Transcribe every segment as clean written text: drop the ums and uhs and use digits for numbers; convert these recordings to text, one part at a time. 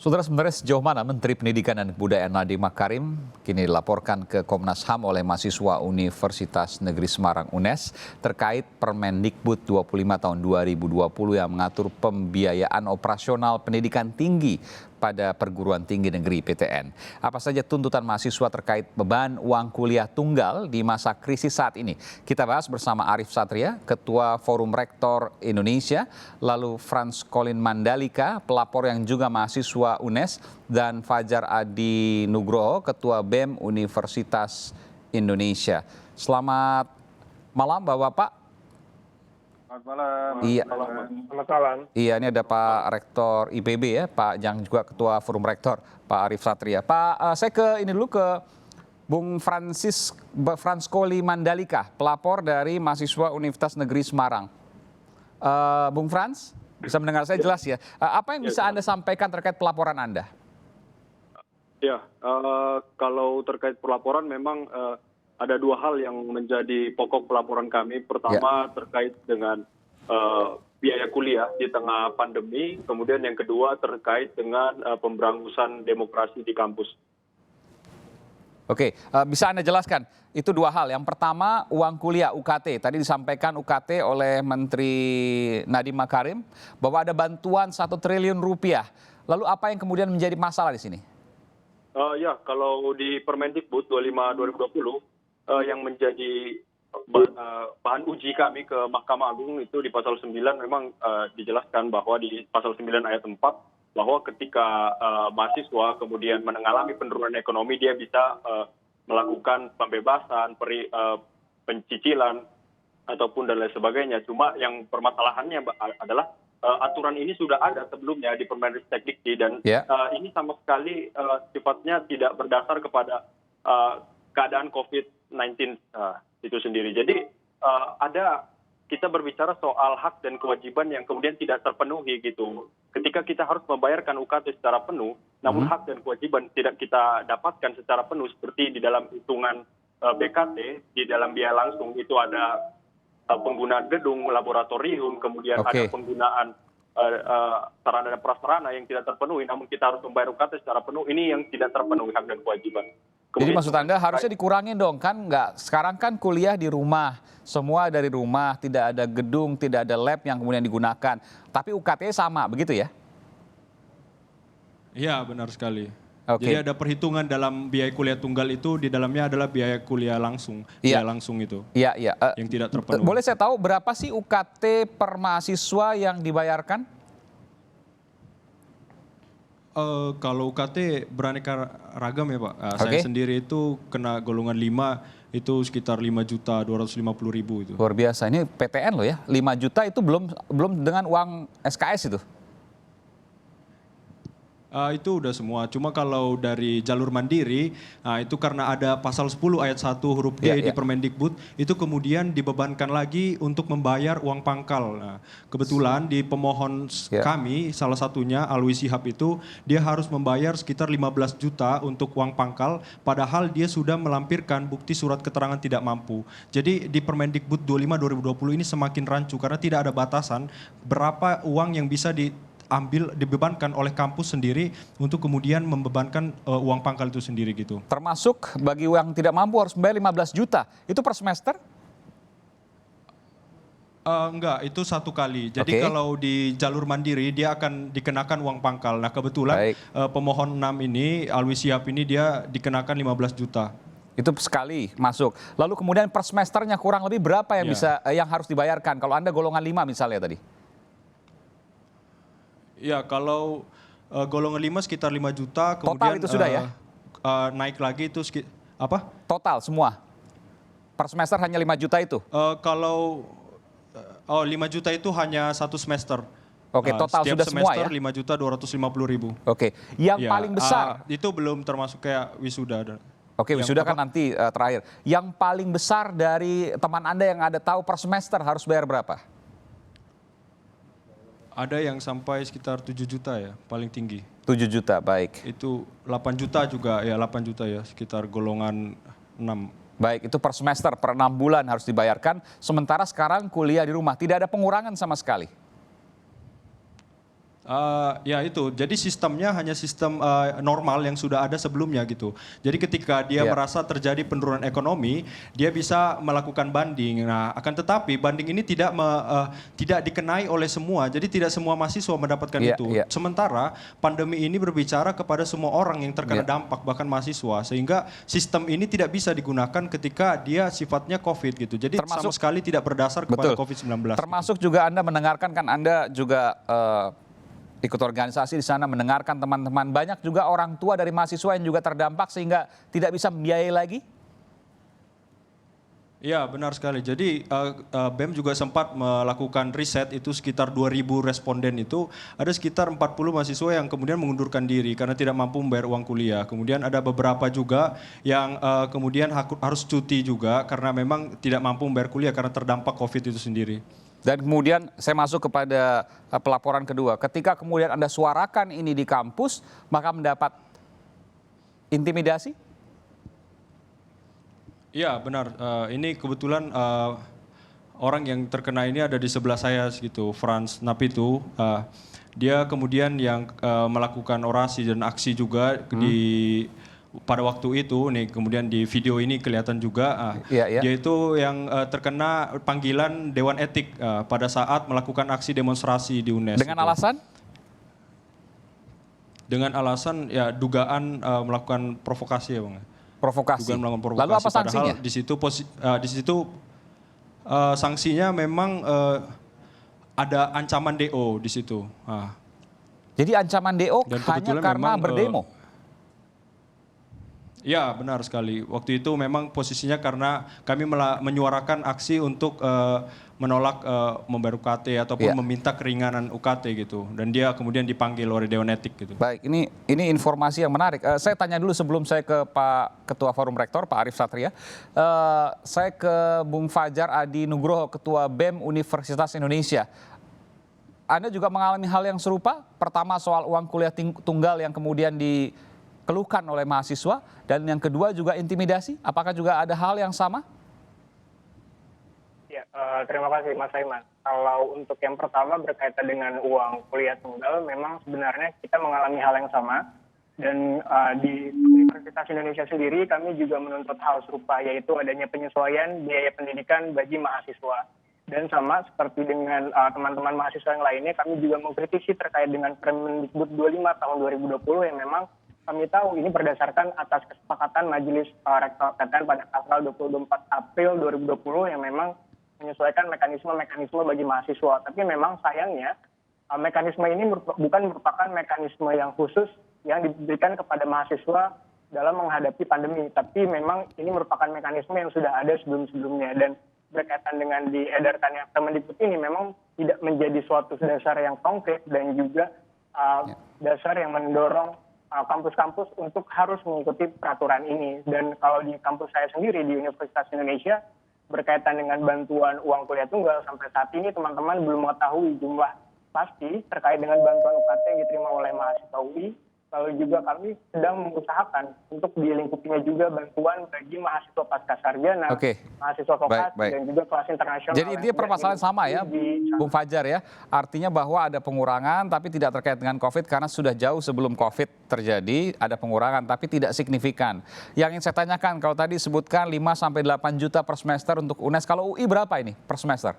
Saudara, sebenarnya sejauh mana Menteri Pendidikan dan Kebudayaan Nadiem Makarim kini dilaporkan ke Komnas HAM oleh mahasiswa Universitas Negeri Semarang UNES terkait Permendikbud 25 tahun 2020 yang mengatur pembiayaan operasional pendidikan tinggi pada perguruan tinggi negeri PTN. Apa saja tuntutan mahasiswa terkait beban uang kuliah tunggal di masa krisis saat ini? Kita bahas bersama Arief Satria, Ketua Forum Rektor Indonesia, lalu Frans Colin Mandalika, pelapor yang juga mahasiswa UNES, dan Fajar Adi Nugroho, Ketua BEM Universitas Indonesia. Selamat malam Bapak-Bapak. Selamat malam. Iya. Selamat malam. Iya, ini ada Pak Rektor IPB ya, Pak yang juga Ketua Forum Rektor, Pak Arief Satria. Pak, saya dulu ke Bung Frans Colin Mandalika, pelapor dari mahasiswa Universitas Negeri Semarang. Bung Frans, bisa mendengar saya jelas ya? Apa yang bisa Anda sampaikan terkait pelaporan Anda? Ya, kalau terkait pelaporan memang ada dua hal yang menjadi pokok pelaporan kami. Pertama terkait dengan biaya kuliah di tengah pandemi, kemudian yang kedua terkait dengan pemberangusan demokrasi di kampus. Oke, bisa Anda jelaskan? Itu dua hal. Yang pertama, uang kuliah UKT. Tadi disampaikan UKT oleh Menteri Nadiem Makarim bahwa ada bantuan 1 triliun rupiah. Lalu apa yang kemudian menjadi masalah di sini? Ya, kalau di Permendikbud 25 2020 yang menjadi bahan uji kami ke Mahkamah Agung itu di pasal 9 memang dijelaskan bahwa di pasal 9 ayat 4 bahwa ketika mahasiswa kemudian mengalami penurunan ekonomi dia bisa melakukan pembebasan, pencicilan ataupun dan lain sebagainya. Cuma yang permasalahannya adalah aturan ini sudah ada sebelumnya di Permendikbud dan ini sama sekali sifatnya tidak berdasar kepada keadaan COVID-19 itu sendiri. Jadi kita berbicara soal hak dan kewajiban yang kemudian tidak terpenuhi gitu. Ketika kita harus membayarkan UKT secara penuh, namun hak dan kewajiban tidak kita dapatkan secara penuh seperti di dalam hitungan BKT, di dalam biaya langsung itu ada penggunaan gedung, laboratorium, kemudian ada penggunaan sarana dan prasarana yang tidak terpenuhi, namun kita harus membayar UKT secara penuh. Ini yang tidak terpenuhi hak dan kewajiban. Jadi maksud Anda harusnya dikurangin dong, kan nggak? Sekarang kan kuliah di rumah, semua dari rumah, tidak ada gedung, tidak ada lab yang kemudian digunakan. Tapi UKT sama, begitu ya? Iya, benar sekali. Jadi ada perhitungan dalam biaya kuliah tunggal itu, di dalamnya adalah biaya kuliah langsung, biaya langsung itu, yang tidak terpenuhi. Boleh saya tahu berapa sih UKT per mahasiswa yang dibayarkan? Kalau UKT beraneka ragam ya Pak. Saya sendiri itu kena golongan 5 itu sekitar 5.250.000 itu. Luar biasa, ini PTN loh ya, 5 juta itu belum dengan uang SKS itu? Itu udah semua, cuma kalau dari jalur mandiri, itu karena ada pasal 10 ayat 1 huruf G di Permendikbud, itu kemudian dibebankan lagi untuk membayar uang pangkal. Nah, kebetulan di pemohon kami, salah satunya Alwi Shihab itu, dia harus membayar sekitar 15 juta untuk uang pangkal, padahal dia sudah melampirkan bukti surat keterangan tidak mampu. Jadi di Permendikbud 25 2020 ini semakin rancu, karena tidak ada batasan berapa uang yang bisa dibebankan oleh kampus sendiri untuk kemudian membebankan uang pangkal itu sendiri gitu. Termasuk bagi yang tidak mampu harus membayar 15 juta, itu per semester? Enggak, itu satu kali. Jadi kalau di jalur mandiri dia akan dikenakan uang pangkal. Nah kebetulan pemohon 6 ini, Alwi Shihab ini dia dikenakan 15 juta. Itu sekali masuk. Lalu kemudian per semesternya kurang lebih berapa yang yang harus dibayarkan? Kalau Anda golongan 5 misalnya tadi. Ya, kalau golongan 5 sekitar 5 juta, kemudian total itu sudah ya? Naik lagi itu apa? Total semua? Per semester hanya 5 juta itu? Kalau 5 juta itu hanya satu semester. Total setiap sudah semua ya? 5.250.000. Yang paling besar? Itu belum termasuk kayak wisuda. Wisuda kan nanti terakhir. Yang paling besar dari teman Anda yang ada tahu per semester harus bayar berapa? Ada yang sampai sekitar 7 juta ya, paling tinggi. 7 juta, baik. Itu 8 juta juga, 8 juta ya, sekitar golongan 6. Baik, itu per semester, per 6 bulan harus dibayarkan. Sementara sekarang kuliah di rumah, tidak ada pengurangan sama sekali. Ya itu, jadi sistemnya hanya sistem normal yang sudah ada sebelumnya gitu. Jadi ketika dia merasa terjadi penurunan ekonomi, dia bisa melakukan banding. Nah, akan tetapi banding ini tidak dikenai oleh semua. Jadi tidak semua mahasiswa mendapatkan itu. Sementara pandemi ini berbicara kepada semua orang yang terkena dampak, bahkan mahasiswa. Sehingga sistem ini tidak bisa digunakan ketika dia sifatnya COVID gitu. Jadi sama sekali tidak berdasar kepada COVID-19. Termasuk juga Anda mendengarkan, kan Anda juga ikut organisasi di sana, mendengarkan teman-teman, banyak juga orang tua dari mahasiswa yang juga terdampak sehingga tidak bisa membiayai lagi? Ya, benar sekali. Jadi BEM juga sempat melakukan riset, itu sekitar 2.000 responden itu ada sekitar 40 mahasiswa yang kemudian mengundurkan diri karena tidak mampu membayar uang kuliah. Kemudian ada beberapa juga yang kemudian harus cuti juga karena memang tidak mampu membayar kuliah karena terdampak COVID itu sendiri. Dan kemudian saya masuk kepada pelaporan kedua. Ketika kemudian Anda suarakan ini di kampus, maka mendapat intimidasi? Iya, benar. Ini kebetulan orang yang terkena ini ada di sebelah saya gitu, Franz Napitu. Dia kemudian yang melakukan orasi dan aksi juga pada waktu itu nih, kemudian di video ini kelihatan juga dia itu yang terkena panggilan Dewan Etik pada saat melakukan aksi demonstrasi di UNES. Dengan alasan? Dengan alasan ya dugaan melakukan provokasi ya Bang. Provokasi. Dugaan melakukan provokasi. Lalu apa sanksinya? Padahal di situ sanksinya memang ada ancaman DO di situ. Jadi ancaman DO hanya karena memang, berdemo? Ya, benar sekali. Waktu itu memang posisinya karena kami menyuarakan aksi untuk menolak membayar UKT ataupun meminta keringanan UKT gitu. Dan dia kemudian dipanggil oleh Dewan Etik gitu. Baik, ini informasi yang menarik. Saya tanya dulu sebelum saya ke Pak Ketua Forum Rektor, Pak Arief Satria. Saya ke Bung Fajar Adi Nugroho, Ketua BEM Universitas Indonesia. Anda juga mengalami hal yang serupa? Pertama soal uang kuliah tunggal yang kemudian dikeluhkan oleh mahasiswa, dan yang kedua juga intimidasi. Apakah juga ada hal yang sama? Ya, terima kasih Mas Aiman. Kalau untuk yang pertama berkaitan dengan uang kuliah tunggal, memang sebenarnya kita mengalami hal yang sama. Dan di Universitas Indonesia sendiri kami juga menuntut hal serupa, yaitu adanya penyesuaian biaya pendidikan bagi mahasiswa. Dan sama seperti dengan teman-teman mahasiswa yang lainnya, kami juga mengkritisi terkait dengan Permendikbud 25 tahun 2020 yang memang kami tahu ini berdasarkan atas kesepakatan Majelis Rektor PTN pada tanggal 24 April 2020 yang memang menyesuaikan mekanisme-mekanisme bagi mahasiswa. Tapi memang sayangnya mekanisme ini bukan merupakan mekanisme yang khusus yang diberikan kepada mahasiswa dalam menghadapi pandemi. Tapi memang ini merupakan mekanisme yang sudah ada sebelum-sebelumnya. Dan berkaitan dengan diedarkannya Permendikbud ini memang tidak menjadi suatu dasar yang konkret dan juga dasar yang mendorong kampus-kampus untuk harus mengikuti peraturan ini. Dan kalau di kampus saya sendiri di Universitas Indonesia berkaitan dengan bantuan uang kuliah tunggal, sampai saat ini teman-teman belum mengetahui jumlah pasti terkait dengan bantuan UKT yang diterima oleh mahasiswa UI. Lalu juga kami sedang mengusahakan untuk dilingkupinya juga bantuan bagi mahasiswa pasca sarjana, mahasiswa vokasi dan juga kelas internasional. Jadi intinya permasalahan sama ya, Bung Fajar ya. Artinya bahwa ada pengurangan tapi tidak terkait dengan COVID karena sudah jauh sebelum COVID terjadi, ada pengurangan tapi tidak signifikan. Yang ingin saya tanyakan, kalau tadi sebutkan 5-8 juta per semester untuk UNES, kalau UI berapa ini per semester?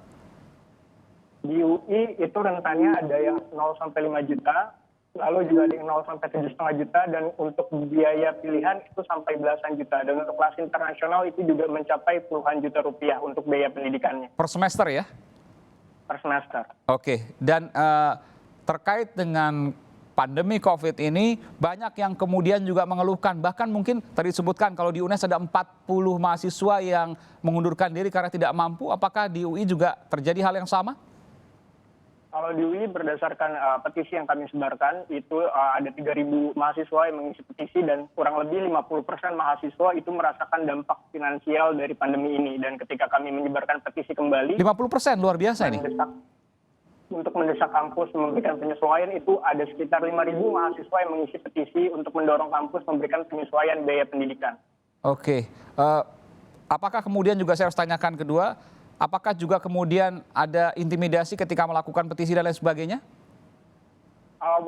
Di UI itu rentannya ada yang 0-5 juta. Lalu juga di 0-7,5 juta, dan untuk biaya pilihan itu sampai belasan juta. Dan untuk kelas internasional itu juga mencapai puluhan juta rupiah untuk biaya pendidikannya. Per semester ya? Per semester. Oke, dan terkait dengan pandemi COVID ini, banyak yang kemudian juga mengeluhkan. Bahkan mungkin tadi disebutkan kalau di UNES ada 40 mahasiswa yang mengundurkan diri karena tidak mampu. Apakah di UI juga terjadi hal yang sama? Kalau di UI berdasarkan petisi yang kami sebarkan, itu ada 3.000 mahasiswa yang mengisi petisi dan kurang lebih 50% mahasiswa itu merasakan dampak finansial dari pandemi ini. Dan ketika kami menyebarkan petisi kembali, 50% luar biasa ini. Untuk mendesak kampus memberikan penyesuaian, itu ada sekitar 5.000 mahasiswa yang mengisi petisi untuk mendorong kampus memberikan penyesuaian biaya pendidikan. Oke, apakah kemudian juga saya harus tanyakan kedua, apakah juga kemudian ada intimidasi ketika melakukan petisi dan lain sebagainya?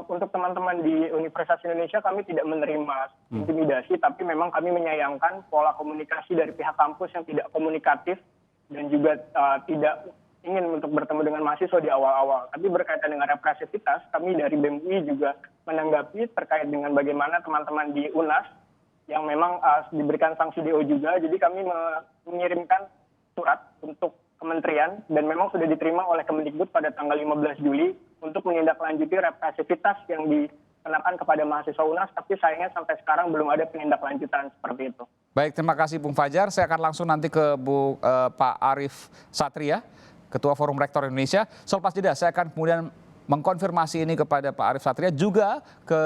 untuk teman-teman di Universitas Indonesia kami tidak menerima intimidasi, tapi memang kami menyayangkan pola komunikasi dari pihak kampus yang tidak komunikatif dan juga tidak ingin untuk bertemu dengan mahasiswa di awal-awal. Tapi berkaitan dengan represivitas, kami dari BEM UI juga menanggapi terkait dengan bagaimana teman-teman di UNAS yang memang diberikan sanksi DO juga. Jadi kami mengirimkan surat untuk kementerian dan memang sudah diterima oleh Kemendikbud pada tanggal 15 Juli untuk menindaklanjuti represivitas yang dikenakan kepada mahasiswa UNAS, tapi sayangnya sampai sekarang belum ada penindaklanjutan seperti itu. Baik, terima kasih Bung Fajar. Saya akan langsung nanti ke Pak Arief Satria, Ketua Forum Rektor Indonesia. Selepas jeda saya akan kemudian mengkonfirmasi ini kepada Pak Arief Satria, juga ke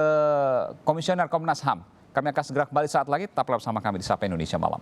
Komisioner Komnas HAM. Kami akan segera kembali saat lagi, tetaplah bersama kami di Sapa Indonesia Malam.